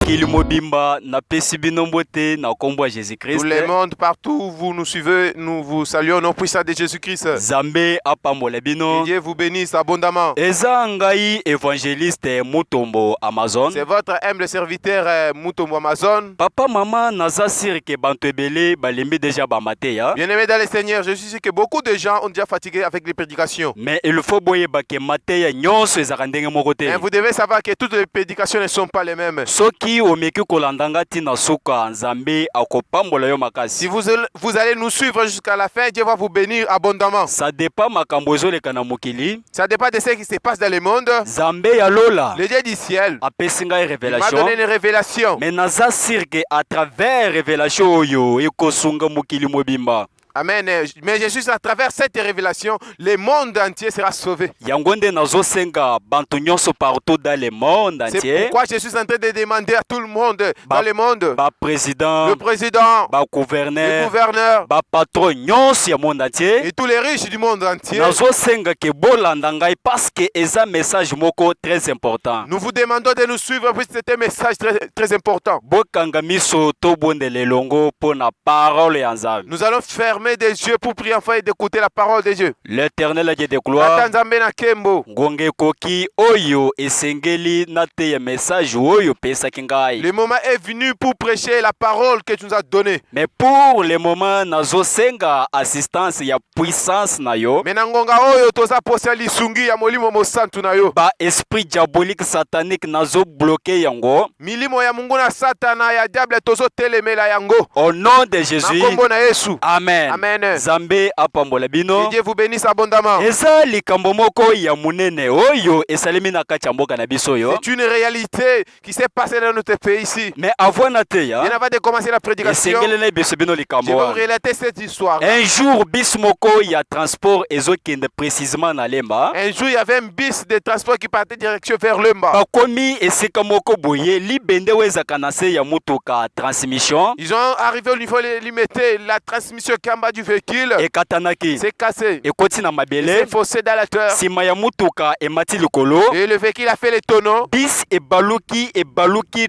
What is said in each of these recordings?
mokili mobimba na pesi bino mbote na kombo ya Jésus-Christ. Tout le monde partout où vous nous suivez, nous vous saluons au nom puissant de Jésus-Christ. Zambe apambola bino. Que Dieu vous bénisse abondamment. Eza ngai évangéliste Mutombo Amazon. C'est votre humble serviteur Mutombo Amazon. Papa mama naza sir ke bantu ebele balembi déjà bamateya. Bien-aimé dans le Seigneur, je suis sûr que beaucoup de gens ont déjà fatigué avec les prédications. Mais il faut boyeba ke mateya nyonso ezaka ndenge moko te. Mais vous devez savoir que toutes les prédications ne sont pas les mêmes. Soki omeki kolandanga tina suka nzambe akopambola yo makasi. Si vous allez nous suivre jusqu'à la fin, Dieu va vous bénir abondamment. Ça dépend makambo ezoleka na mokili. Ça dépend de ce qui se passe dans le monde. Zambe ya lola. Le Dieu du ciel Apesi ngai m'a révélation. donné une révélation. Mais naza sir ke à travers révélation oyo ekosunga mokili mobimba. Amen. Mais je suis à travers cette révélation, le monde entier sera sauvé. Yangonde nazo senga bantu nyonso partout dans le monde C'est entier. pourquoi je suis en train de demander à tout le monde dans le monde, Ba président, le président, ba le gouverneur, gouverneur ba patron nyonso ya monde entier. et tous les riches du monde entier. Nazo senga ke bolanda ngai parce que eza message moko très important. Nous vous demandons de nous suivre parce que c'est un message très important. Bokanga miso to bondele longo pona parole ya Nzambe. Nous allons fermer des yeux pour prier enfin et d'écouter la parole de Dieu. L'Éternel a dit de gloire. Nzambe na kembo. Ngonge koki oyo esengeli na te ya message oyo pesa kingai. Le moment est venu pour prêcher la parole que tu nous as donnée. Mais pour le moment nazo senga assistance ya puissance na yo. Mena ngonga oyo toza posa lisungi ya molimo mosantu na yo. Ba esprit diabolique satanique nazo bloqué yango. Milimo ya mungu na satana ya diable tozo telemela yango. Au nom de Jésus. Na kombo na Yesu. Amen. Amen. Zambe apambola bino. Que Dieu vous bénisse abondamment. Eza likambo moko ya munene oyo esalemi na kati ya mboka na biso yo. C'est une réalité qui s'est passée dans notre pays ici. Mais avant na te ya. Bien avant de commencer la prédication, Esengeli na biso bino je vais likambo. vous relater cette histoire. Un jour bis moko ya transport ezokende précisément na Lemba. Un jour, il y avait un bus de transport qui partait direction vers Lemba. Bakomi esika moko boye libende wezaka na se ya mutuka transmission. Ils ont arrivé au niveau, ils mettaient la transmission kamba du véhicule. Ekatanaki. C'est cassé. Ekoti na C'est mabele. faussé dans la terre. Sima ya mutuka emati likolo. Et le véhicule a fait les tonneaux. Bis ebaluki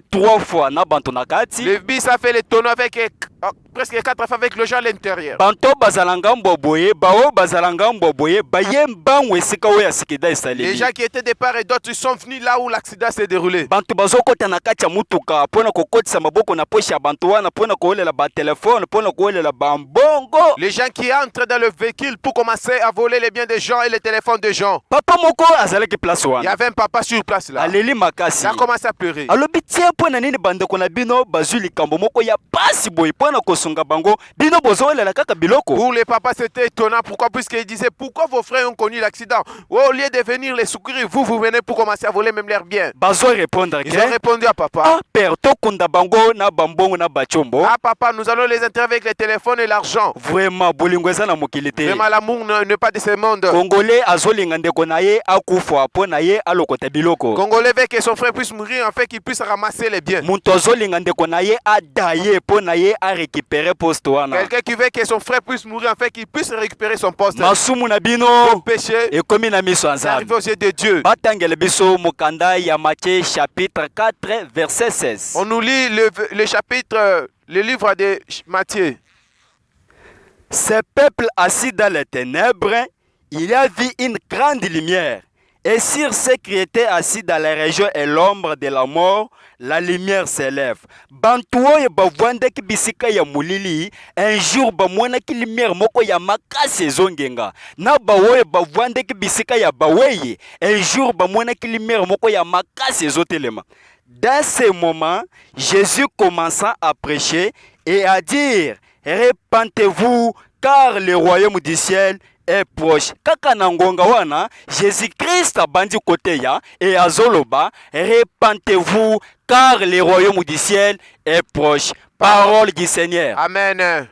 3 fois na bantu na kati. Le bus a fait les tonneaux avec presque 4 fois avec le gens à l'intérieur. Banto bazalanga mboboye, bao bazalanga mboboye, baye mbango esika oya sikida esalemi. Les gens qui étaient de part et d'autre, ils sont venus là où l'accident s'est déroulé. Bantu bazokota na kati ya mutuka pona kokotisa maboko na poche ya bantu wana pona kolela ba téléphone pona kolela ba mbongo. Les gens qui entrent dans le véhicule pour commencer à voler les biens des gens et les téléphones des gens. Papa moko azalaki place Il y wana. avait un papa sur place là. Aleli makasi. Il a commencé à pleurer. Alobi tia pona nini bandeko na bino bazwi likambo moko ya pasi boye pona kosunga bango bino bozolela kaka biloko. Pour les papas, c'était étonnant. Pourquoi? Puisqu'ils disaient, pourquoi vos frères ont connu l'accident? Au lieu de venir les secourir, vous venez pour commencer à voler même leurs biens. Bazo répondre Ils ont répondu à papa. Ah père tokunda bango na bambongo na bachombo. Ah papa, nous allons les enterrer avec les téléphones et l'argent. Vraiment bolingo eza na mokili te. Vraiment, l'amour n'est pas de ce monde. Congolais azolinga ndeko na ye akufa po na ye alokota biloko. Congolais veut que son frère puisse mourir afin qu'il puisse ramasser les biens. Muntu azolinga ndeko na ye adaye po na ye a récupérer poste wana. Quelqu'un qui veut que son frère puisse mourir afin qu'il puisse récupérer son poste. Masumu na bino Son péché ekomi na miso est arrivé Nzambe. aux yeux de Dieu. Batangele biso mokanda ya Matthieu chapitre 4 verset 16. On nous lit le chapitre, le livre de Matthieu. Ce peuple assis dans les ténèbres, il a vu une grande lumière. Et sur ceux qui étaient assis dans la région et l'ombre de la mort, la lumière s'élève. Bantu oyo bavandaki bisika ya mulili, un jour bamwanaki lumière moko ya makasi ezongenga. Na baoyo bavandaki bisika ya baweye, un jour bamwanaki lumière moko ya makasi ezotelema. Dans ce moment, Jésus commença à prêcher et à dire: répentez-vous, car le royaume du ciel est proche. Kaka na ngonga wana, Jésus-Christ abandi kote ya et azoloba: répentez-vous, car le royaume du ciel est proche. Parole du Seigneur. Amen.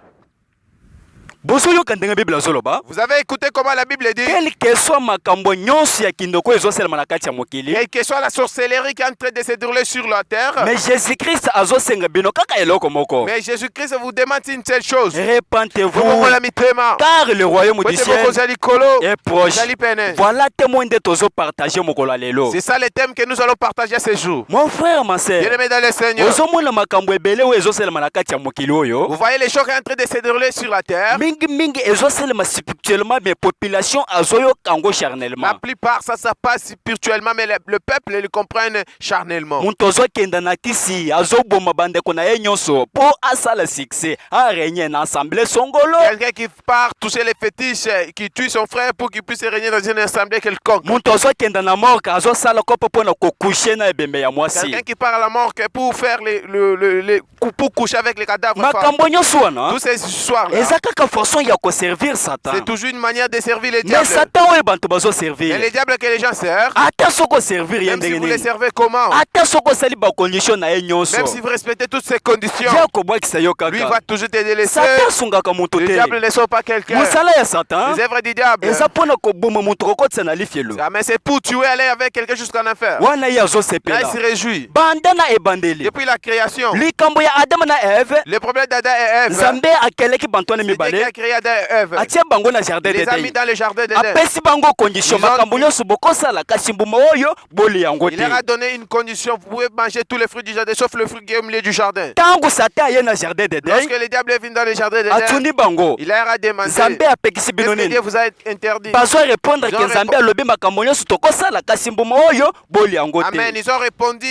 bozoyoka ndenge Bible azoloba. Vous avez écouté comment la Bible dit? Quel que soit makambo nyonso ya kindoko ezosalema na kati ya mokili. Quelle que soit la sorcellerie qui est en train de se dérouler sur la terre. Mais Jésus-Christ azosenga bino kaka eloko moko. Mais Jésus-Christ vous demande une seule chose. Repentez-vous, Car car le royaume du ciel est proche. Voilà témoin de tozo partager mokolo ya lelo. C'est ça le thème que nous allons partager ce jour. Mon frère, ma sœur, Bien-aimés dans le Seigneur, ozomona makambo ebele oyo ezosalema na kati ya mokili oyo. vous voyez les choses qui sont en train de se dérouler sur la terre. Mingi ezosalema spirituellement, mais population azoyoka yango charnellement. La plupart ça passe spirituellement, mais le peuple le comprenne charnellement. Muntu ozokenda na kisi azoboma bandeko na ye nyonso po asala succès arégner na assemblée songolo. Quelqu'un qui part toucher les fétiches, qui tue son frère pour qu'il puisse régner dans une assemblée quelconque. Muntu ozokenda na morgue azosala kopo pona kokushe na ebembe ya mwasi. Quelqu'un qui part à la mort pour faire pour coucher avec les cadavres. Makambo nyonso wana Tous ces histoires là. eza kaka façon ya koservir Satan. C'est toujours une manière de servir les Mais diables. Satan oyo bantu Et bazoservir les diables que les gens servent, ata soko servir ye même si ndenge vous les nini, servez comment, ata soko osali bacondition na ye nyonso, même si vous respectez toutes ces conditions, ya kobwakisa yo lui kaka. va toujours te délaisser. Satan asungaka moto Les te. diables ne sont pas quelqu'un. mosala ya Satan Les œuvres du diable, eza mpona koboma moto kokotisa na lifielo mais c'est pour tuer, aller avec quelque chose qu'on a fait. wana ye Là, azosepela il se réjouit. banda na ebandeli Depuis la création, likambo ya Adamu na Eve. le problème d'Adam et Ève, Nzambe akeleki bantu wana c'est Dieu qui mibale a créé Adam et Ève. atie bango na jardin Les a mis d'Eden, dans le jardin d'Éden. apesi bango condition Ils ont- makambo nyonso bokosala kasi mbuma oyo boli yango Il te. leur a donné une condition, vous pouvez manger tous les fruits du jardin, sauf le fruit qui est au milieu du jardin. Ntango Satan aye na jardin d'Eden Lorsque le diable est venu dans le jardin d'Éden, atuni bango, il leur a demandé, Nzambe apekisi bino qu'est-ce que Dieu nini? vous a interdit? Bazo répondre Ils ont ke Nzambe répo- alobi makambo nyonso tokosala kasi mbuma oyo boli yango Amen. te. Ils ont répondu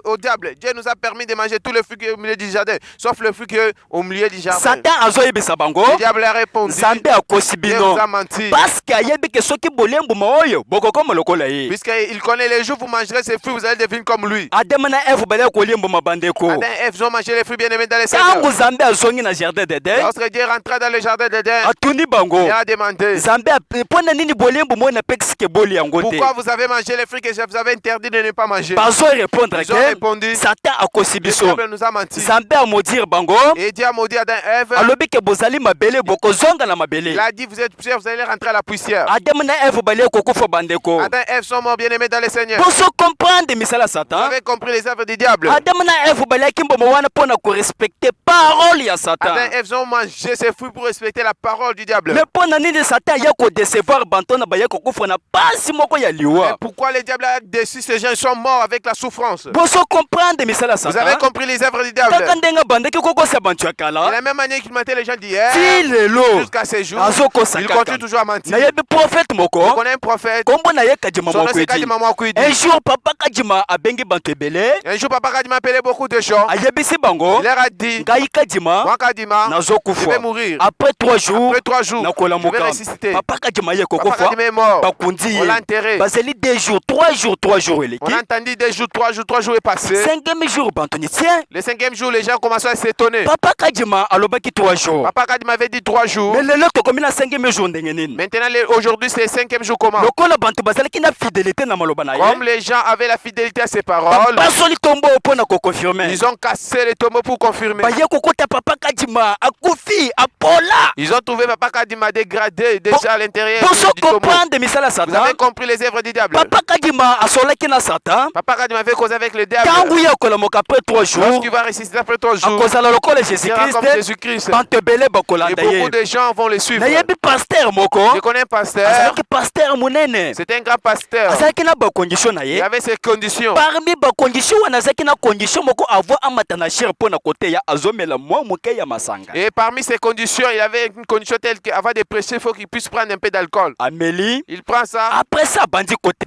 au diable. Dieu nous a permis de manger tous les fruits qui est au milieu du jardin, sauf le fruit qui est au milieu du jardin. Satan azoyebisa bango Le diable a répondu, Nzambe akosi Dieu bino vous a menti. parce que ayebi ke soki bolia mbuma oyo bokokoma lokola ye. Puisqu'il connaît les jours où vous mangerez ces fruits, vous allez devenir comme lui. Adamu na Eve balia kolia mbuma bandeko. Adam et Ève ont mangé les fruits bien-aimés dans les Ntango Seigneur. Nzambe azongi na jardin d'Eden Lorsque Dieu rentra dans le jardin d'Éden, atuni bango, il a demandé, Nzambe mpona nini bolia mbuma oyo napekisi ke boli yango te. pourquoi vous avez mangé les fruits que je vous avais interdit de ne pas manger? Bazo répondre Ils ont ke répondu, Satan akosi le biso. diable nous a menti. Nzambe amodire bango Et Dieu a maudit Adam et Ève. alobi ke bozali mabele bokozonga na mabele. Il a dit, vous êtes poussière, vous allez rentrer à la poussière. Adamu na Eve balia kokufa bandeko. Adam et Ève sont morts bien-aimés dans le Seigneur. Boso comprendre misala Vous Satan. avez compris les œuvres du diable. Adamu na Eve baliaki mbuma wana mpona korespecte parole ya Satan. Adam et Ève ont mangé ces fruits pour respecter la parole du diable. Mais mpona nini Satan aya kodecevoir bantu na baya kokufa na pasi moko ya Mais liwa. pourquoi le diable a déçu ces gens? Ils sont morts avec la souffrance. Boso comprendre misala Vous avez Satan. compris les œuvres du diable. Kaka ndenge bandeki kokosa bantu ya De kala. la même manière qu'il mentait les gens d'hier, Ti lelo jusqu'à ces jours, azokosa il kaka. continue toujours à mentir. Nayebi prophète On moko connaît un prophète, kombo na ye Kadima son nom c'est Kadima Mwakwedi. Mwakwedi. Un jour papa Kadima abengi bantu ebele Un jour, Papa Kadima appelait beaucoup de gens. ayebisi bango Il leur a dit, ngai Kadima moi Kadima, je vais nazokufa. mourir. Après 3 jours Après 3 jours, je vais nakolamuka. ressusciter. Papa Kadima ye Papa kokufa Kadima est mort. bakundi On l'a ye enterré. bazeli 2 jours 3 jours eleki. On a entendu des jours, 3 jours est passé. 5e jour bantu ni tiens Le 5e jour, les gens commencent à s'étonner. papa Kadima alobaki 3 jours. Papa Kadima avait dit 3 jours. Mais lelo tokomi na 5e jour ndenge nini. Maintenant, aujourd'hui, c'est le 5e jour comment? Lokola bantu bazalaki na fidélité na maloba na ye. Comme les gens avaient la fidélité à ses paroles, Basoli tombo mpona kokonfirme. ils ont cassé les tombeaux pour confirmer. Baye kokota papa Kadima akufi apola. Ils ont trouvé Papa Kadima dégradé déjà à l'intérieur Boso du tombeau. comprendre misala Vous Satan. avez compris les œuvres du diable. Papa Kadima asolaki na Satan. Papa Kadima avait causé avec le diable. Tangu ya kolamoka après 3 jours. Lorsqu'il va ressusciter après 3 jours, Akozala lokola il sera comme Jésus-Christ. Jésus-Christ. Bantu ebele Et bakolanda beaucoup ye. de gens vont le suivre. Nayebi pasteur moko. Je connais un pasteur. Azalaki pasteur munene. C'était un grand pasteur. Azalaki na bakondition na Il ye. avait ses conditions. Parmi bakondition wana azalaki na condition moko avoir amata na chair mpona koteya azomela mwa moke ya masanga. Et parmi ces conditions, il avait une condition telle qu'avant de prêcher, il faut qu'il puisse prendre un peu d'alcool. Amélie. Il prend ça. Après ça bandi côté.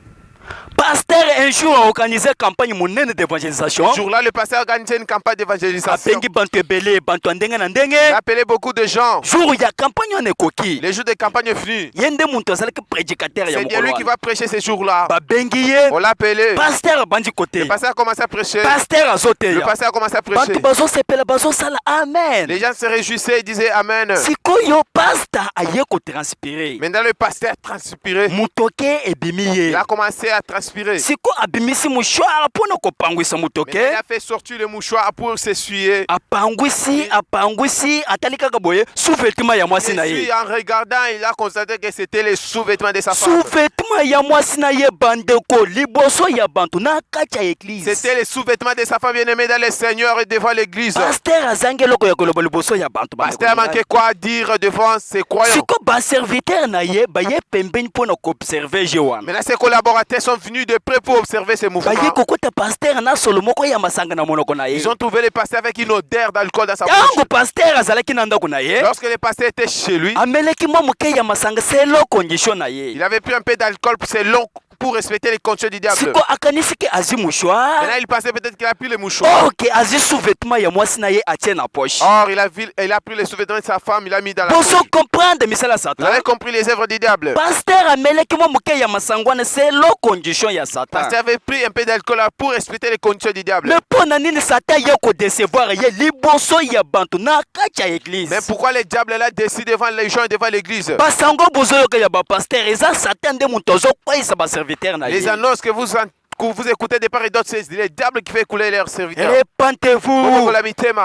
Pasteur un jour a organisé campagne monene d'évangélisation. Ce jour-là, le pasteur a organisé une campagne d'évangélisation. Abengi bantu ebele bantu ndenge na Il ndenge. a appelé beaucoup de gens. Jour ya campagne on ekoki. Les jours de campagne est fini. Yende muntu azalaki prédicateur ya C'est bien lui mokolo. qui va prêcher ces jours-là. Babengi ye. On l'a appelé. Pasteur bandi Le côté. pasteur a commencé à prêcher. Pasteur Le azoteya. pasteur a commencé à prêcher. Bantu bazo sepela bazo sala amen. Les gens se réjouissaient et disaient Amen. Sikoyo pasteur aye ko transpirer. Maintenant, le pasteur a transpiré. Mutoke ebimi Il ye. a commencé à a transpiré. siko abimisi mushwara mpona kopangwisa moto Mais il ke a fait sortir le mouchoir pour s'essuyer. apangwisi atali kaka boye sous-vêtement ya mwasi Et na puis ye en regardant, il a constaté que c'était les sous-vêtements de sa femme. sous-vêtement ya mwasi na ye bandeko liboso ya bantu na kati ya eglize C'était les sous-vêtements de sa femme bien-aimée dans le Seigneur et devant l'église. paster azangi eloko ya koloba liboso ya bantu Pasteur a manqué quoi dire devant ses croyants. siko baserviteur na ye baye pembeni mpona koobserve je wana Maintenant, ses collaborateurs sont venus de près pour observer ces mouvements. baye kokota paster na solo moko ya masanga na monoko na ye Ils ont trouvé le pasteur avec une odeur d'alcool dans sa ntango bouche. paster azalaki na ndako na ye Lorsque le pasteur était chez lui, ameleki mwa moke ya masanga selo condition na ye il avait pris un peu d'alcool pour respecter les conditions du diable. siko akanisi ke azwi mouchoir Maintenant, il pensait peut-être qu'il a pris le mouchoir. ok azwi sous-vêtement ya mwasi na ye atie na poche Or, il a pris les sous-vêtements de sa femme, il a mis dans la boso poche. comprendre misala ya Vous satan avez compris les œuvres du diable. paster ameleki mwa moke ya masango wana selo condition ya Le satan pasteur avait pris un peu d'alcool pour respecter les conditions du diable. me mpo na nini satan ye kodecevoir ye liboso ya bantu na kati ya eglize Mais pourquoi le diable là décide devant les gens et devant l'église? basango bozoyoka ya bapaster eza satan nde moto azokweyisa baserviteur na Les ye annonces que vous écoutez de part et d'autre, c'est le diable qui fait couler leurs serviteurs. repentez-vous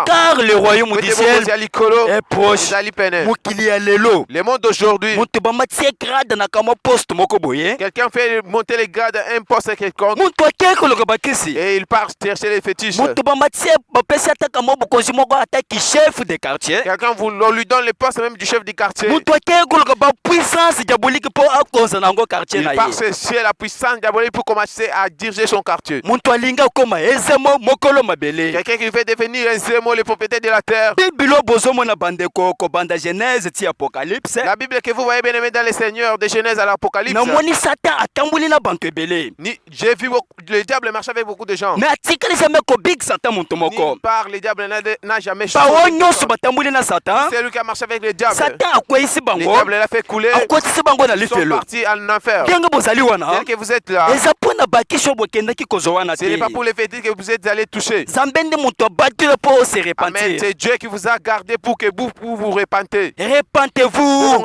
car le royaume du ciel est proche mokili ya lelo Le monde d'aujourd'hui, moto bamatie grade na kamwa poste moko boye quelqu'un fait monter les grades à un poste quelconque moto akei koloka bakisi et il part chercher les fétiches. moto bamatie bapesi ata kamwa bokonzi moko ataki chef de quartier Quelqu'un on lui donne le poste même du chef du quartier. moto akei koloka bapuissance diabolike mpo akonza na yango quartier Il na part ye chercher la puissance diabolique pour commencer à diriger son quartier. moto alingi akoma ezemo mokolo mabele Quelqu'un qui veut devenir un zémo, le propriétaire de la terre. bibilo bozomona bandeko kobanda genèse ti apocalypse La Bible que vous voyez bien aimé dans le Seigneur de Genèse à l'Apocalypse. namoni satan atambwili na bantu ebele J'ai vu le diable marcher avec beaucoup de gens. me atikali jamais kobikisa ata moto moko Nulle part, le diable n'a jamais bawo nyonso batambwili na satan C'est lui qui a marché avec le diable. satan akweyisi Le bango diable l'a fait couler. akotisi bango na Ils sont lifelo partis en enfer. ndenge bozali wana Tel que vous êtes là, eza mpo na bakiso bokendaki kozwa wana ce n'est te pas pour les fétiches que vous êtes allés toucher. nzambe nde moto abatile mpo ose Amen. repentir C'est Dieu qui vous a gardé pour que vous repentez. repentez-vous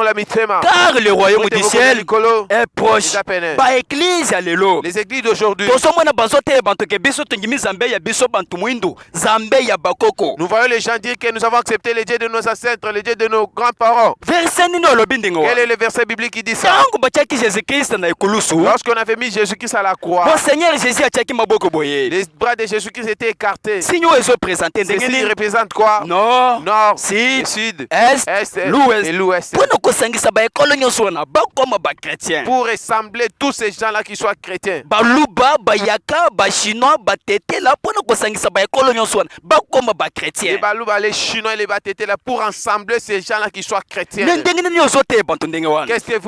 car le royaume du ciel est proche baeglize ya lelo Les églises d'aujourd'hui, tozomona bazoteye bantu ke biso tondimi nzambe ya biso bantu mwindu nzambe ya bakoko nous voyons les gens dire que nous avons accepté les dieux de nos ancêtres, les dieux de nos grands-parents. verse nini olobi ndenge Quel wana est le verset biblique qui dit ça? ntango batiaki jésus-christ na ekulusu Lorsqu'on avait mis Jésus-Christ à la croix, bon seigneur jésus atiaki maboko boye les bras de Jésus-Christ étaient écartés. signe oyo ezopresente ndenge Ceci nini représente quoi? nord Nord, sud sud, est est et l'ouest l'ouest. mpona kosangisa baekolo nyonso wana bakoma bakretien Pour ressembler tous ces gens-là qui soient chrétiens. baluba bayaka bachinois batetela mpona kosangisa baekolo nyonso wana bakoma Les bakretien Balouba, les Chinois et les Batétés là pour ensembler ces gens-là qui soient chrétiens. ne ndenge nini ozoteye bantu ndenge wana Qu'est-ce que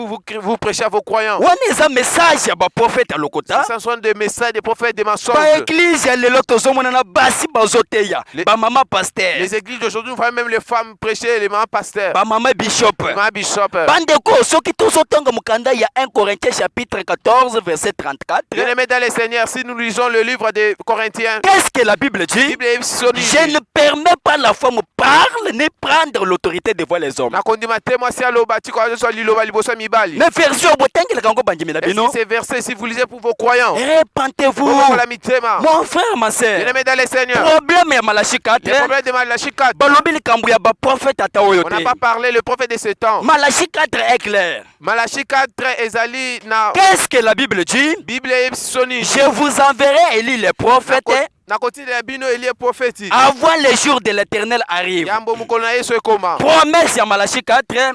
vous prêchez à vos croyants? wana eza message ya baprofete ya lokota Ce sont des messages, des prophètes, des mensonges. baeglize ya lelo tozomonana basi bazoteya bamama paster Les églises d'aujourd'hui, vous voyez même les femmes prêcher, les mamans pasteurs, bamama bishop les mamans bishops. bandeko soki tozotonga mokanda ya 1 Corinthiens chapitre 14 verset 34 Bien-aimés dans le Seigneur, si nous lisons le livre des Corinthiens, qu'est-ce que la Bible la dit? Bible est sonore. Je ne permets pas la femme parle ni prendre l'autorité devant les hommes. nakondima te mwasi aloba ti kwa so liloba liboso ya mibali. Mais version botangelaka yango bandimela Est-ce bino que ces versets, si vous lisez pour vos croyants, repentez-vous bokola mitema. mon frère ma sœur Bien-aimés dans le Seigneur, problème ya Malachi les 4 problèmes de Malachi 4, balobi likambo ya baprofete ata oyo on n'a te pas parlé le prophète de ce temps. Malachi 4 est clair. Malachi 4 ezali na Qu'est-ce que la Bible dit? Bible ebisoni. Je vous enverrai Élie les prophètes nakotinda bino elie prophète avant les jours de l'Éternel arrive. yambo mokolo na yesu ekoma. Promesse ya Malachi 4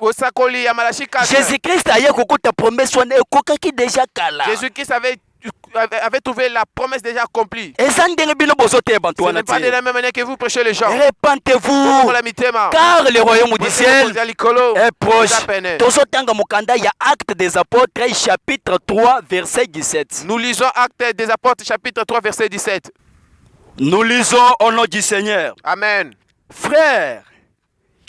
osakoli ya Malachi 4. Jésus-Christ aye kokuta promesse wana ekokaki déjà kala. Jésus-Christ avait trouvé la promesse déjà accomplie. eza ndenge bino bozoteya bantu Ce wana n'est pas de te. la même manière que vous prêchez les gens. Repentez-vous Bokola mitema. car le royaume du ciel est proche. Nous Tozotanga mokanda ya Actes des Apôtres chapitre 3 verset 17. lisons Actes des Apôtres chapitre 3 verset 17. Nous lisons au nom du Seigneur. Amen. Frères,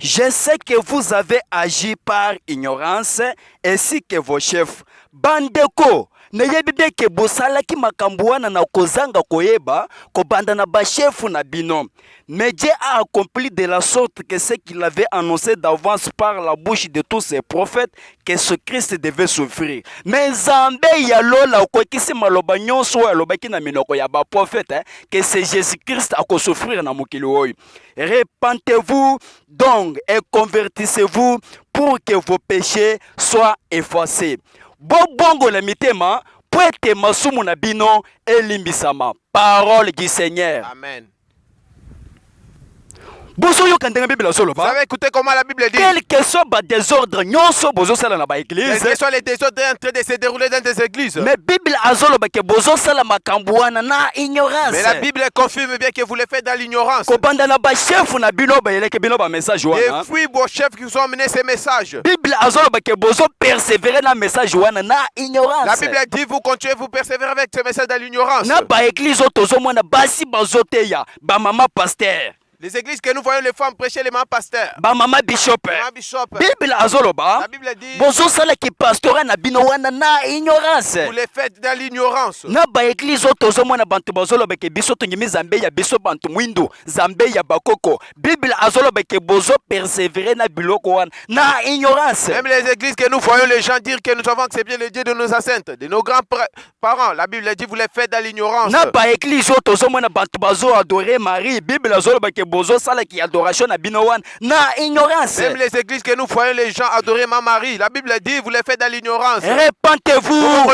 je sais que vous avez agi par ignorance ainsi que vos chefs. Bandeko, nayebi bien ke bosalaki makambo wana na kozanga koyeba kobanda na bashefu na bino. Mais Dieu a accompli de la sorte que ce qu'il avait annoncé d'avance par la bouche de tous ses prophètes, que ce Christ devait souffrir. Mais Nzambe ya lola okokisi maloba nyonso alobaki na minoko ya ba prophète que c'est Jésus-Christ a souffrir na mokili oyo. Repentez-vous donc et convertissez-vous pour que vos péchés soient effacés. Bongo la mitema po ete masumu na bino elimbisama. Parole du Seigneur. Amen. Vous savez écouter comment la Bible dit. Quel que soit le désordre, quels que soient les désordres en train de se dérouler dans des églises. Mais la Bible confirme bien que vous le faites dans l'ignorance. Et puis vos chefs qui vous ont amené ces messages. La Bible dit vous continuez, vous persévérez avec ces messages dans l'ignorance. Les églises que nous voyons les femmes prêcher, les mamans pasteurs. Maman bishop. Bible azoloba. La Bible dit. Bozosala ki pastora na bino wana na ignorance. Vous les faites dans l'ignorance. Na ba église otozo mwana bantu bazoloba ke biso tonyimi Zambe ya biso bantu mwindu, Zambe ya bakoko. Bible azoloba ke bozo persévérer na biloko wana na ignorance. Même les églises que nous voyons les gens dire que nous avons accepté le Dieu de nos ancêtres, de nos grands-parents. La Bible dit vous les faites dans l'ignorance. Na ba église otozo mwana bantu bazo adorer Marie. Bible azoloba ke bozo sala ki adoration na binowan na ignorance. Même les églises que nous voyons les gens adorer ma Marie, la Bible dit vous les faites dans l'ignorance. Repentez-vous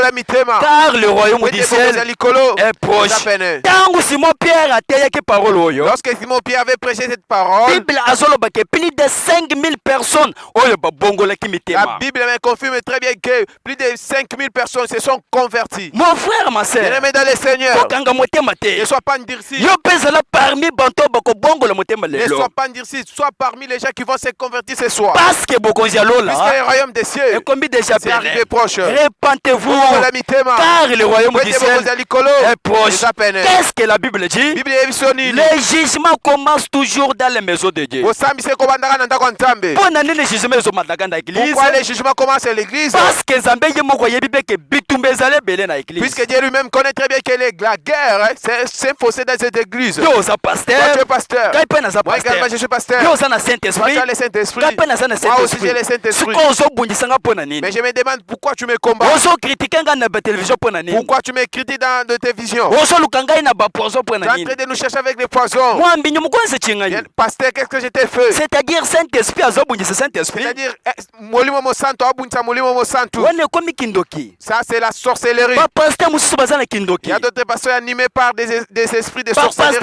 car le royaume du ciel est proche. Tangu Simon Pierre a teyaki parole oyo. Lorsque Simon Pierre avait prêché cette parole, Bible azoloba ke plus de 5000 personnes oyo babongola ki mitema. La Bible me confirme très bien que plus de 5000 personnes se sont converties. Mon frère, ma sœur, dans le Seigneur, ne sois pas endurci. Yo pesa parmi banto bako bongo. Ne sois pas endurci, sois parmi les gens qui vont se convertir ce soir. Parce que puisque le royaume des cieux est arrivé proche. Repentez-vous car le royaume du ciel est proche. Qu'est-ce que la Bible dit? Les jugements commencent toujours dans les maisons de Dieu. Pourquoi les jugements commencent à l'église? Parce que puisque Dieu lui-même connaît très bien que la guerre c'est faussé dans cette église. Tu es pasteur. Moi également je suis pasteur. Moi j'ai le Saint-Esprit. Moi aussi j'ai le Saint-Esprit. Mais je me demande pourquoi tu me combats. Pourquoi tu me critiques dans de tes visions? Tu es en train de nous chercher avec des poisons. Pasteur, qu'est-ce que je t'ai fait? C'est-à-dire Saint-Esprit. C'est-à-dire ça c'est la sorcellerie. Il y a d'autres pasteurs animés par des esprits de sorcellerie.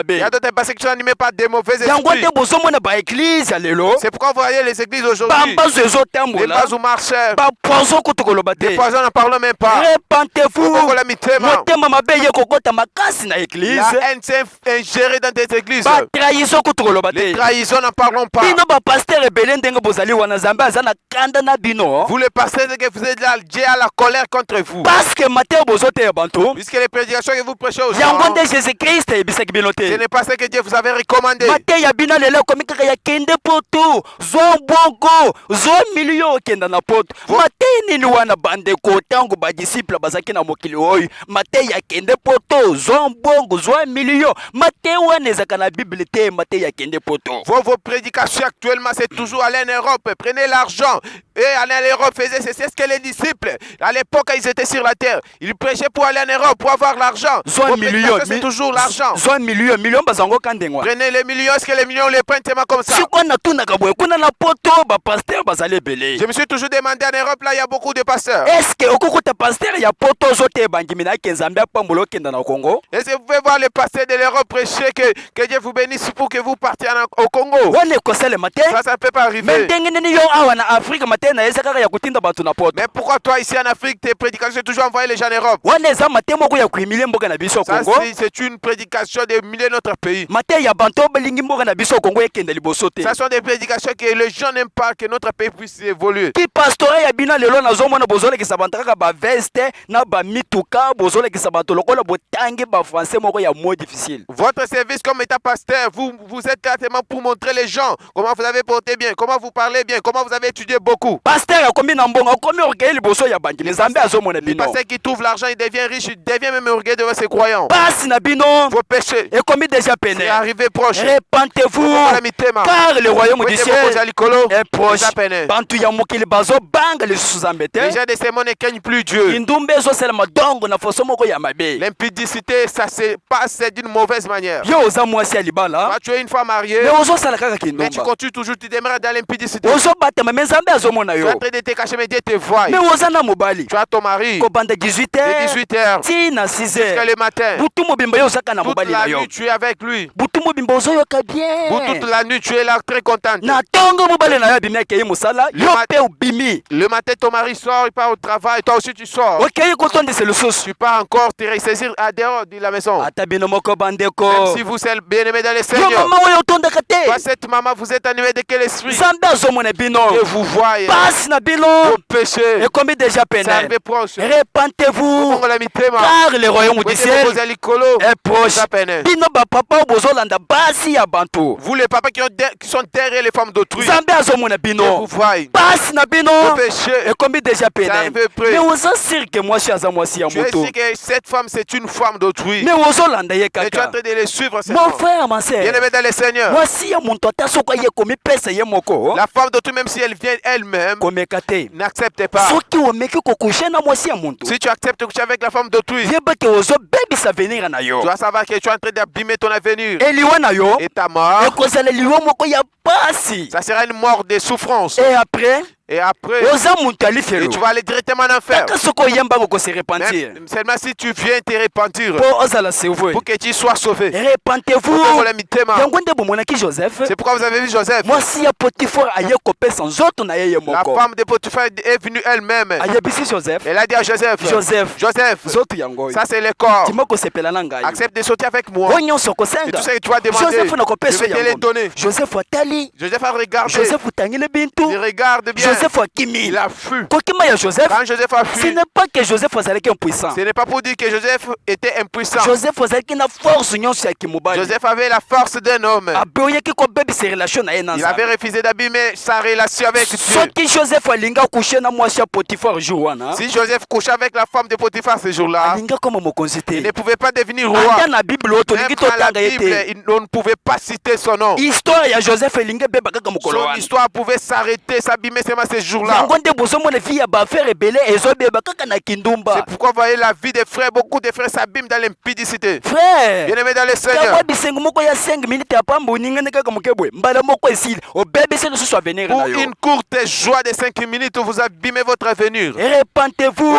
Il y a d'autres pasteurs qui sont animés par des mauvais esprits. C'est pourquoi vous voyez les églises aujourd'hui. Les bazou marcheurs. Des poisons n'en parlons même pas. Repentez-vous. La haine s'est ingérée dans des églises. Les trahisons n'en parlons pas. Vous les pasteurs que vous êtes là, Dieu a la colère contre vous. Puisque les prédications que vous prêchez aux gens, ce n'est pas ce que Dieu vous avait recommandé. Vos prédications actuellement, c'est toujours aller en Europe, prenez l'argent et aller en Europe. C'est ce que les disciples, à l'époque, ils étaient sur la terre. Ils prêchaient pour aller en Europe, pour avoir l'argent. C'est toujours l'argent. Prenez les millions, est-ce que les millions les prennent tellement comme ça? Je me suis toujours demandé en Europe, là, il y a beaucoup de pasteurs. Est-ce que vous pouvez voir les pasteurs de l'Europe prêcher que Dieu vous bénisse pour que vous partiez au Congo? Ça ne peut pas arriver. Mais pourquoi toi ici en Afrique, tes prédications toujours envoyer les gens en Europe? Ça, c'est une prédication de milliers de notre pays. pays. Ça sont des prédications que les gens n'aiment pas que notre pays puisse évoluer. Qui pastorat ya bina lelo nazomona bozole ki sabantaka ba veste na ba mituka bozole ki sabato lokola botangi ba français moko ya mot difficile. Votre service comme état pasteur, vous êtes carrément pour montrer les gens comment vous avez porté bien, comment vous parlez bien, comment vous avez étudié beaucoup. Pasteur a combien d'ambonga, combien orgueil boso ya banki les ambe azomona bino. Pasteur qui trouve l'argent, il devient riche, il devient même orgueilleux devant ses croyants. Passe na bino vos péchés. Et combien déjà péné. C'est arrivé proche. Répentez-vous car le royaume du ciel est proche. Bantu ya mokili bazo banga les sous-embêtés. Les gens de ces mondes ne craignent plus Dieu. Indumbe zo sel madongo na foso moko ya mabe. L'impudicité, ça se passe d'une mauvaise manière. Yo oza mwasi alibala. Toi, tu es une femme mariée. Mais ozo sala kaka kindumba. Mais tu continues toujours, tu demeures dans l'impudicité. Ozo batema mais nzambe azomona yo. Tu es en train de te cacher mais Dieu te voit. Mais oza na mobali. Tu as ton mari. Ko banda 18h. 18h. Tina 6h. Jusqu'à le matin. Butu mobimba yo saka na mobali na yo. Toute la nuit tu es avec lui. Butu mobimba ozo yo ka bien. Toute la nuit tu es là très contente. Na tongo mobali na yo bimia ke musala. Yo pe ubimi. Le matin ton mari sort, il part au travail, toi aussi tu sors. OK, kotonde c'est le sauce. Tu pars encore te ressaisir à dehors de la maison. Atabino moko bandeko. Même si vous êtes bien-aimés dans le Seigneur. Yo maman yo tonda kate. Toi cette maman vous êtes animés de quel esprit? Zamba azomona bino. Que vous voyez. Passe na bino. Vos péchés. Et combien déjà péné. Ça arrive proche. Répentez-vous. Car le royaume du ciel est proche. Bino ba papa bozolanda basi ya bantu. Vous les papas qui sont derrière les femmes d'autrui. Zamba azomona bino. Que vous voyez. Passe na bino. Vos péchés. Et combien déjà péné. Ça arrive près. Mais on s'en sert que moi je suis à moi si à moto. Tu sais que cette femme c'est une femme d'autrui. Mais ozolanda ye kaka. Et tu es en train de les suivre. Mon frère, ma sœur. Bien-aimé dans le Seigneur. Moi si ya mon tota soko ye komi pesa ye moko. La femme d'autrui même si elle vient elle-même. Komekate. N'accepte pas. Soki omeki kokoucher na moi si ya muntu. Si tu acceptes de coucher avec la femme d'autrui. Yeba ke ozo baby sa venir na yo. Tu vas savoir que tu es en train d'abîmer ton avenir. Et liwa na yo. Et ta mort. Et kozala liwa moko ya pasi. Ça sera une mort de souffrance. Et après. Et après, et tu vas aller directement en enfer. Seulement si tu viens te repentir pour que tu sois sauvé. Répentez-vous. C'est pourquoi vous avez vu Joseph. La femme de Potiphar est venue elle-même. Elle a dit à Joseph, Joseph, ça c'est le corps. Accepte de sauter avec moi. Et tout ce que tu vas demander, je vais te les donner. Joseph a regardé. Il regarde bien. Joseph Akimi. Il a fui. Quand Joseph a fui, ce n'est pas que Joseph faisait impuissant. Ce n'est pas pour dire que Joseph était impuissant. Joseph faisait une force. Joseph avait la force d'un homme. Il avait refusé d'abîmer sa relation avec Dieu. Si Joseph couchait avec la femme de Potiphar ce jour-là, il ne pouvait pas devenir roi. Même dans la Bible, on ne pouvait pas citer son nom. Son histoire pouvait s'arrêter, s'abîmer seulement ce jour-là. C'est pourquoi vous voyez la vie des frères, beaucoup de frères s'abîment dans l'impudicité. Frère, bien-aimé dans le Seigneur. Pour une courte joie de 5 minutes, vous abîmez votre avenir. Répentez-vous.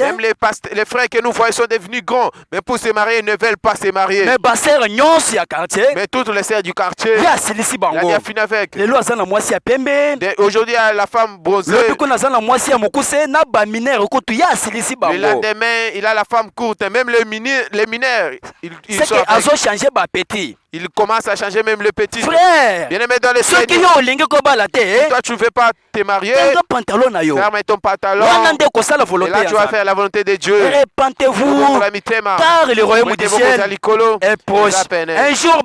Même les frères que nous voyons sont devenus grands, mais pour se marier, ils ne veulent pas se marier. Mais toutes les sœurs du quartier, il a fini avec. Aujourd'hui, la femme bronzée. Le lendemain, il a la femme courte. Même les mineurs, ils sont il commence à changer même le petit. Frère, bien-aimé dans le Seigneur. Toi, tu ne veux pas te marier. Ferme ton pantalon. Et là, tu vas faire la volonté de Dieu. Répentez-vous. Car le royaume du ciel est proche. Un jour,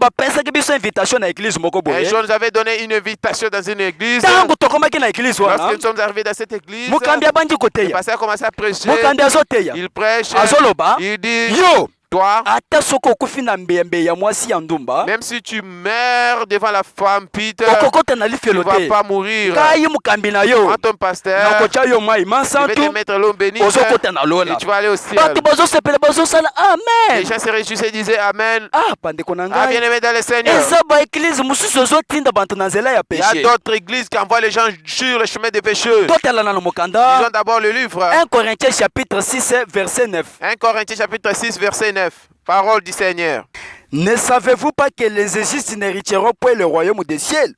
nous avait donné une invitation dans une église. Lorsque nous sommes arrivés dans cette église, le pasteur a commencé à prêcher. Il prêche. Il dit, toi, même si tu meurs devant la femme Peter, tu ne vas pas mourir. Quand ton pasteur, je vais te mettre l'eau bénite et tu vas aller au ciel. Les gens se réjouissaient et disaient Amen. Ah, bien-aimé dans le Seigneur. Il y a d'autres églises qui envoient les gens sur le chemin des pécheurs. Disons d'abord le livre. 1 Corinthiens chapitre 6 verset 9. 1 Corinthiens chapitre 6 verset 9. Parole du Seigneur. Ne savez-vous pas que les Égyptiens n'hériteront pas le royaume des ciels?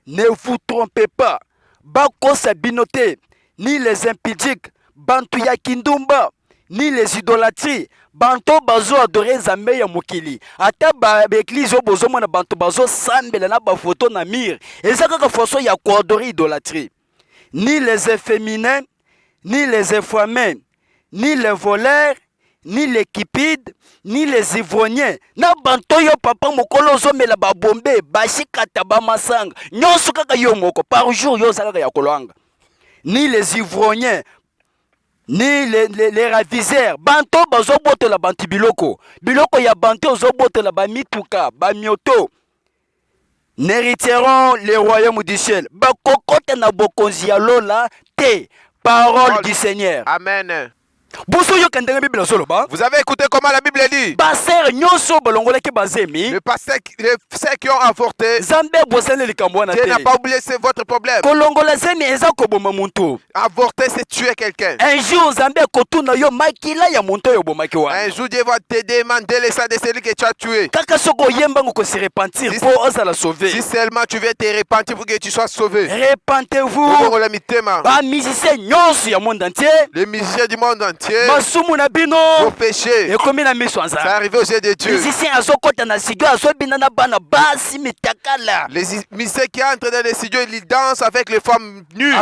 Ne vous trompez pas. Bako sabinote. ni les impudiques, bantu ya kindumba, ni les idolâtries, banto bazo adorer nzambe ya mokili. Ata ba église bozo mona bantu bazo sambela na ba photo na mire. Eza kaka façon ya ko adorer idolâtrie. Ni les efféminés, ni les effamés, ni les voleurs, ni les cupides, ni les ivrogniens. Na banto yo papa mokolo ozomela ba bombe, ba shikata ba masanga. Nyonso kaka yo moko par jour yo zakaka ya kolanga. Ni les ivrogniens, ni les raviseurs. Banto bazo boto la bantu biloko. Biloko ya banto ozo boto la ba mituka, ba mioto. N'hériteront les royaumes du ciel. Ba kokote na bokonzi ya lola te. Parole du Seigneur. Amen. Vous avez écouté comment la Bible dit? Le pasteur qui ont avorté, Dieu n'a pas oublié, c'est votre problème. Avorter, c'est tuer quelqu'un. Un jour, Dieu va te demander le sang de celui que tu as tué. Si seulement tu veux te repentir pour que tu sois sauvé. Repentez-vous. Les musiciens du monde entier, vos péchés, c'est arrivé aux yeux de Dieu. Les musiciens qui entrent dans les studios, ils dansent avec les femmes nues.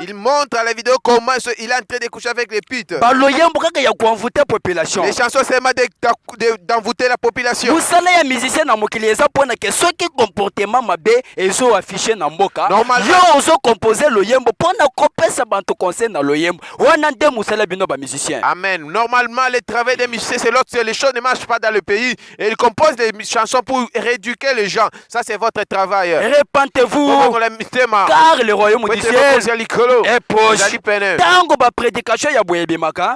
Ils montrent à la vidéo comment il est en train de coucher avec les putes. Les chansons, c'est d'envoûter la population. Amen. Normalement, le travail des musiciens, c'est l'autre. Les choses ne marchent pas dans le pays. Et ils composent des chansons pour rééduquer les gens. Ça, c'est votre travail. Repentez-vous, car le royaume du ciel est proche.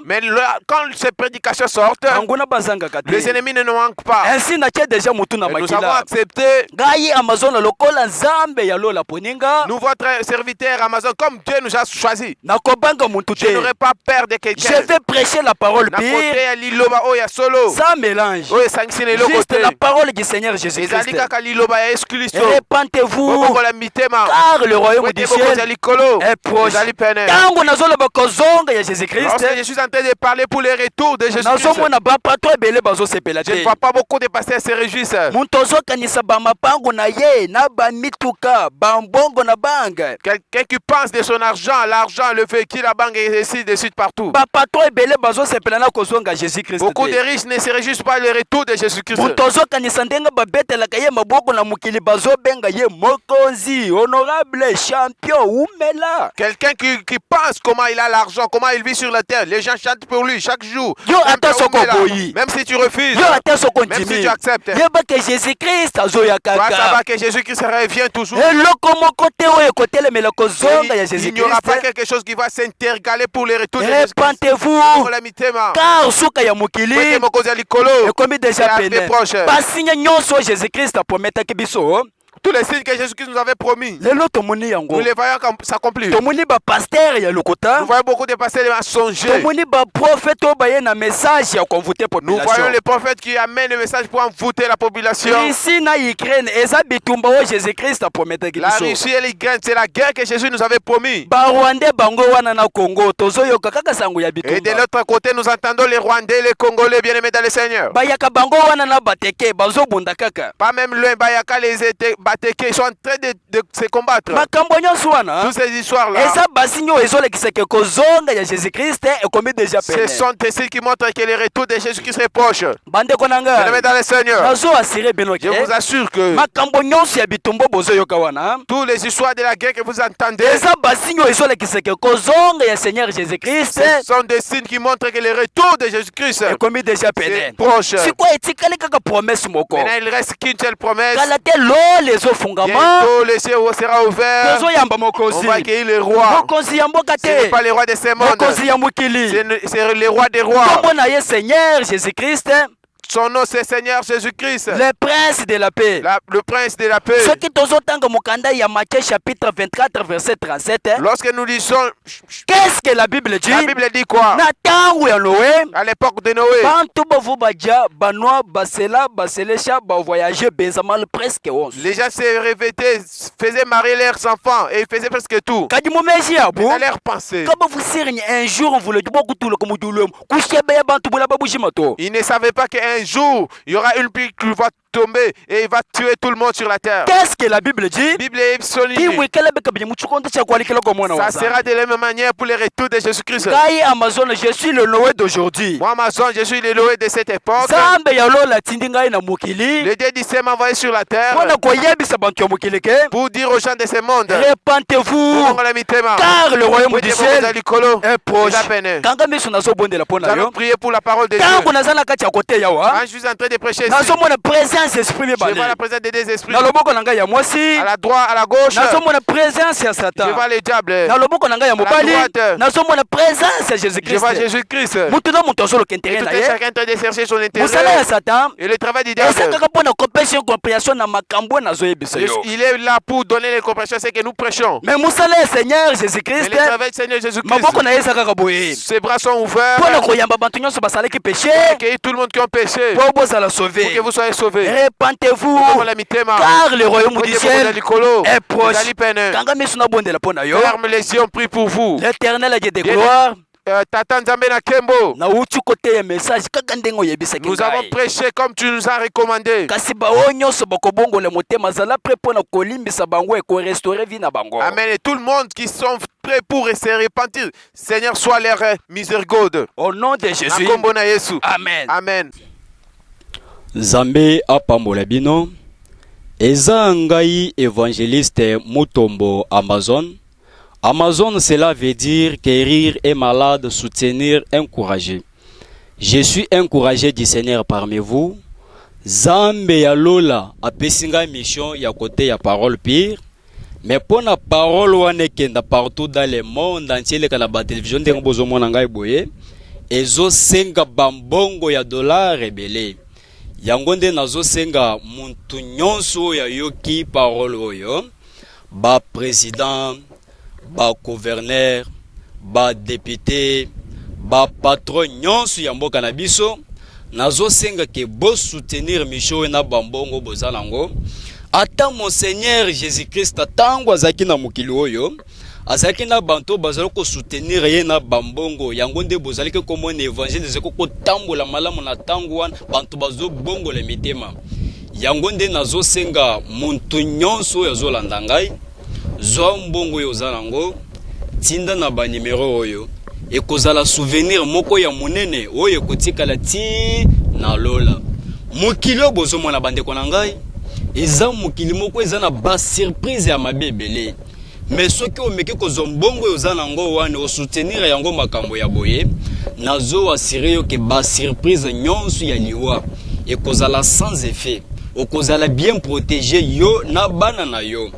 Mais quand ces prédications sortent, les ennemis ne nous manquent pas. Ainsi, nous avons accepté. Nous, votre serviteur Amazon, comme Dieu nous a choisi. Je n'aurai pas peur de quelqu'un. Je vais prêcher la parole pure, sans mélange. Juste la parole du Seigneur Jésus-Christ. Repentez-vous, car le royaume du ciel est proche. Lorsque je suis en train de parler pour le retour de Jésus-Christ, je ne vois pas beaucoup de pasteurs se réjouissent. Quelqu'un qui pense de son argent, l'argent, le véhicule, la banque et ainsi de suite partout. Beaucoup de riches ne se réjouissent pas le retour de Jésus-Christ. Quelqu'un qui pense comment il a l'argent, comment il vit sur la terre. Les gens chantent pour lui chaque jour. Même si tu refuses, même si tu acceptes, tu vas savoir que Jésus-Christ revient toujours. Il n'y aura pas quelque chose qui va s'intercaler pour le retour de Jésus-Christ. Repentez-vous, car suka ya mokili ekomi déjà pene. Basinya nyonso Jésus-Christ aprometaki biso. Tous les signes que Jésus-Christ nous avait promis, nous les voyons s'accomplir. Nous voyons beaucoup de pasteurs mensongers. Nous voyons les prophètes qui amènent le message pour envoûter la population. La Russie et l'Ukraine, c'est la guerre que Jésus nous avait promis. Et de l'autre côté, nous entendons les Rwandais et les Congolais bien-aimés dans le Seigneur. Pas même loin, Bayaka les étaient. Ils sont en train de se combattre. Toutes ces histoires-là, ce sont des signes qui montrent que le retour de Jésus-Christ est proche. Bien-aimés dans le Seigneur, je vous assure que toutes les histoires de la guerre que vous entendez, ce sont des signes qui montrent que le retour de Jésus-Christ est proche. Maintenant, il reste qu'une seule promesse. Bientôt le ciel sera ouvert. On va accueillir le roi. Ce n'est pas le roi de ce monde. C'est le roi des rois. Son nom c'est Seigneur Jésus-Christ. Le prince de la paix. Le prince de la paix. Ce qui tozotanga mukanda ya Matthieu chapitre 24 verset 37. Lorsque nous lisons, qu'est-ce que la Bible dit? La Bible dit quoi? Na tangu ya Noé. À l'époque de Noé. Bantu bavu baja banwa basela baselesha ba voyager benzamal presque 11. Les gens se revêtaient, faisaient marier leurs enfants et ils faisaient presque tout. Kadi momeji ya bu. Dans leur pensée. Kaba vous sirgne un jour on voulait beaucoup tout le comme tout le. Kushebe ya bantu bula babushima to. Ils ne savaient pas qu'un jour il y aura une pluie qui va tomber et il va tuer tout le monde sur la terre. Qu'est-ce que la Bible dit? La Bible est solide. Ça sera de la même manière pour le retour de Jésus-Christ. Amazon, je suis le Noé d'aujourd'hui. Moi, Amazon, je suis le Noé de cette époque. Le Dieu du ciel m'a envoyé sur la terre pour dire aux gens de ce monde, répentez-vous, car le royaume du ciel est proche. Nous allons prier pour la parole de Dieu. Quand je suis en train de prêcher ici, je vois la présence des deux esprits. À la droite, à la gauche, je vois le diable. À la droite, je vois Jésus-Christ. Tout chacun en train de chercher son intérêt. Et le travail du diable, il est là pour donner les compréhensions à ce que nous prêchons. Mais le Seigneur Jésus-Christ, le travail du Seigneur Jésus-Christ, ses bras sont ouverts pour accueillir tout le monde qui ont péché, pour que vous soyez sauvés. Répentez-vous, car le royaume du ciel est proche. Ferme les yeux, on prie pour vous. L'Éternel a dit de gloire. Nous avons prêché comme tu nous as recommandé. Amen. Et tout le monde qui sont prêts pour se repentir, Seigneur, soit leur miséricorde. Au nom de Jésus. Amen. Amen. Zambe apambola bino. Eza ngai évangéliste Mutombo Amazon. Amazon, cela veut dire guérir un malade, soutenir, encourager. Je suis encouragé du Seigneur parmi vous. Zambe ya lola apesinga mission ya côté ya parole pire. Mais pour la parole wane kenda partout dans le monde entier le kana ba télévision ndenge bozomona ngai boye. Ezo senga bambongo ya dollar rebele. Yango nde nazo senga muntu nyonso ya yoki parole oyo. Ba président, ba gouverneur, ba député, ba patron nyonso ya mboka na biso nazo senga ke bo soutenir mission na bambongo bozalango ata monseigneur Jésus-Christ tango azaki na mokili oyo azaki na banto bazalo ko soutenir ye na bambongo yango nde bozali ke komona évangile zeko ko tambola malamu na tango wana banto bazo bongo le mitema yango nde nazo senga muntu nyonso yazolanda ngai zo mbongo yo zalango tinda na ba numéro oyo ekozala souvenir moko ya monene oyo kotikala ti na lola mokili bozomona bandeko na ngai eza mokili moko eza na ba surprise ya mabebele mais soki omeki kozwa mbongo yo zanango wana o soutenir yango makambo ya boye nazo assurer yo ke ba surprise nyonso ya liwa ekozala sans effet okozala bien protégé yo na bana na yo.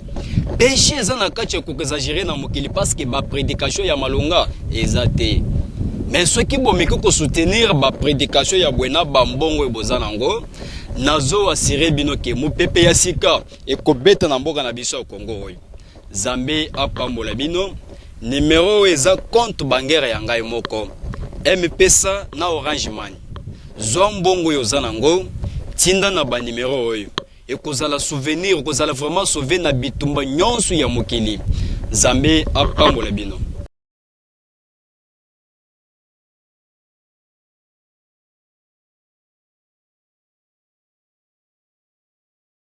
Péché eza na kati ko exagérer na mokili parce que ba prédication ya malonga ezate. Mais ceux qui bomeki ko soutenir ba prédication ya bwena bambongo ebozanango nazo assurer bino ke mopepe ya sika ekobeta na mboka na biso ya Congo oyo. Zambe apambola bino numéro eza compte bancaire ya ngai moko MPesa na Orange Money. Zombongo yo zanango tinda na ba numéro oyo. Et kozala souvenir, kozala vraiment sauver na bitumba nyonso ya mokili. Zambe apambola bino.